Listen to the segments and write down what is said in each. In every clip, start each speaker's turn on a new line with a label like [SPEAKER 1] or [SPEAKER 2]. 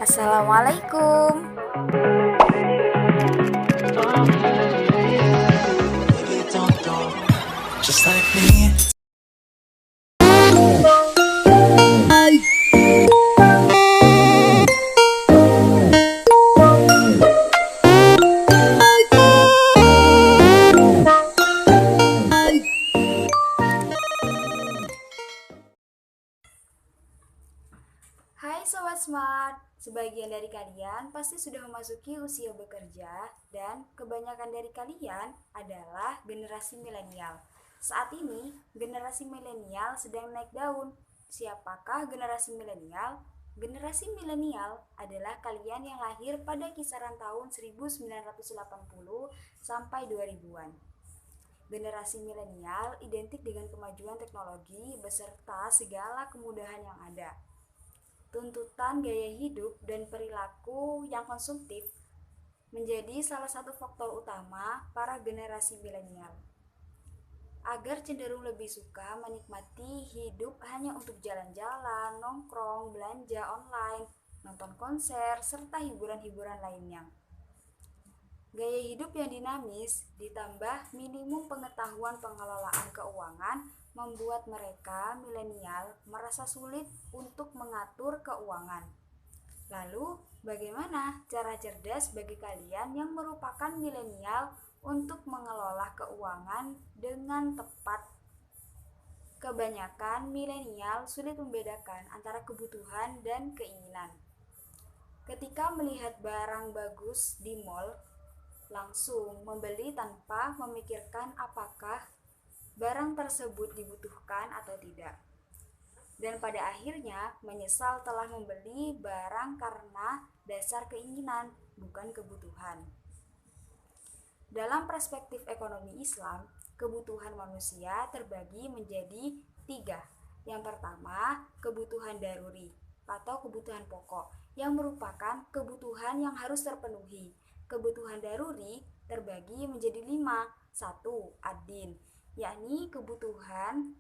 [SPEAKER 1] Assalamualaikum.
[SPEAKER 2] Just like me.
[SPEAKER 1] Hai Sobat Smart, sebagian dari kalian pasti sudah memasuki usia bekerja dan kebanyakan dari kalian adalah generasi milenial. Saat ini, generasi milenial sedang naik daun. Siapakah generasi milenial? Generasi milenial adalah kalian yang lahir pada kisaran tahun 1980 sampai 2000-an. Generasi milenial identik dengan kemajuan teknologi beserta segala kemudahan yang ada. Tuntutan gaya hidup dan perilaku yang konsumtif menjadi salah satu faktor utama para generasi milenial. Agar cenderung lebih suka menikmati hidup hanya untuk jalan-jalan, nongkrong, belanja online, nonton konser, serta hiburan-hiburan lainnya. Gaya hidup yang dinamis ditambah minimum pengetahuan pengelolaan keuangan membuat mereka milenial merasa sulit untuk mengatur keuangan. Lalu, bagaimana cara cerdas bagi kalian yang merupakan milenial untuk mengelola keuangan dengan tepat? Kebanyakan milenial sulit membedakan antara kebutuhan dan keinginan. Ketika melihat barang bagus di mall, langsung membeli tanpa memikirkan apakah barang tersebut dibutuhkan atau tidak. Dan pada akhirnya menyesal telah membeli barang karena dasar keinginan, bukan kebutuhan. Dalam perspektif ekonomi Islam, kebutuhan manusia terbagi menjadi 3. Yang pertama, kebutuhan daruri atau kebutuhan pokok, yang merupakan kebutuhan yang harus terpenuhi. Kebutuhan daruri terbagi menjadi 5. 1. Ad-din, yakni pemenuhan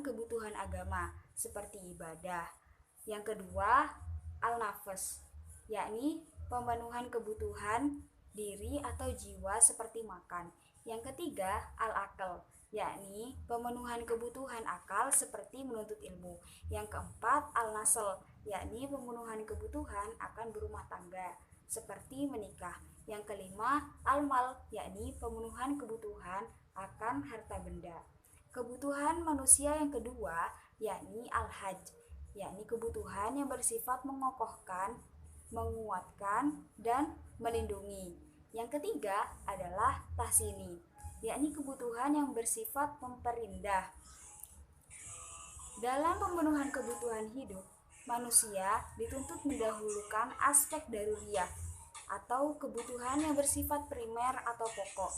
[SPEAKER 1] kebutuhan agama seperti ibadah. Yang kedua, al-nafas, yakni pemenuhan kebutuhan diri atau jiwa seperti makan. Yang ketiga, al-akal, yakni pemenuhan kebutuhan akal seperti menuntut ilmu. Yang keempat, al-nasl, yakni pemenuhan kebutuhan akan berumah tangga seperti menikah. Yang kelima, al-mal, yakni pemenuhan kebutuhan akan harta benda. Kebutuhan manusia yang kedua yakni al-hajj, yakni kebutuhan yang bersifat mengokohkan, menguatkan, dan melindungi. Yang ketiga adalah tahsini, yakni kebutuhan yang bersifat memperindah. Dalam pemenuhan kebutuhan hidup, manusia dituntut mendahulukan aspek daruriyah atau kebutuhan yang bersifat primer atau pokok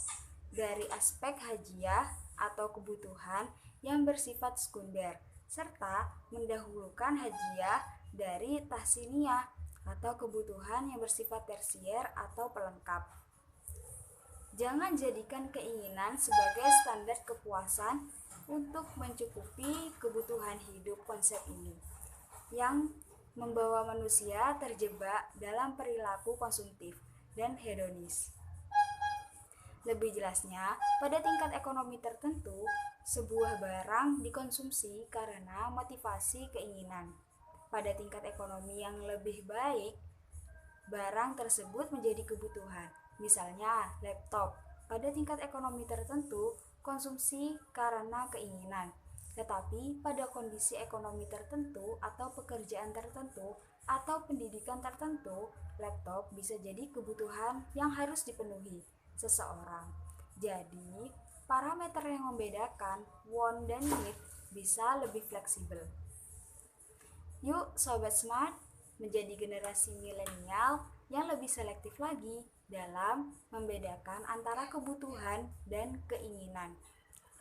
[SPEAKER 1] dari aspek hajiyah atau kebutuhan yang bersifat sekunder, serta mendahulukan hajiyah dari tahsiniyah atau kebutuhan yang bersifat tersier atau pelengkap. Jangan jadikan keinginan sebagai standar kepuasan untuk mencukupi kebutuhan hidup. Konsep ini yang membawa manusia terjebak dalam perilaku konsumtif dan hedonis. Lebih jelasnya, pada tingkat ekonomi tertentu, sebuah barang dikonsumsi karena motivasi keinginan. Pada tingkat ekonomi yang lebih baik, barang tersebut menjadi kebutuhan. Misalnya, laptop. Pada tingkat ekonomi tertentu, konsumsi karena keinginan. Tetapi pada kondisi ekonomi tertentu atau pekerjaan tertentu atau pendidikan tertentu, laptop bisa jadi kebutuhan yang harus dipenuhi seseorang. Jadi, parameter yang membedakan want dan need bisa lebih fleksibel. Yuk Sobat Smart, menjadi generasi milenial yang lebih selektif lagi dalam membedakan antara kebutuhan dan keinginan,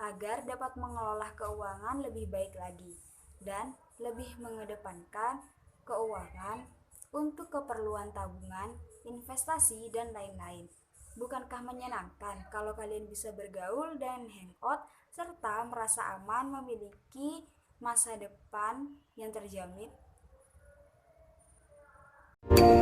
[SPEAKER 1] agar dapat mengelola keuangan lebih baik lagi dan lebih mengedepankan keuangan untuk keperluan tabungan, investasi, dan lain-lain. Bukankah menyenangkan kalau kalian bisa bergaul dan hangout serta merasa aman memiliki masa depan yang terjamin? you.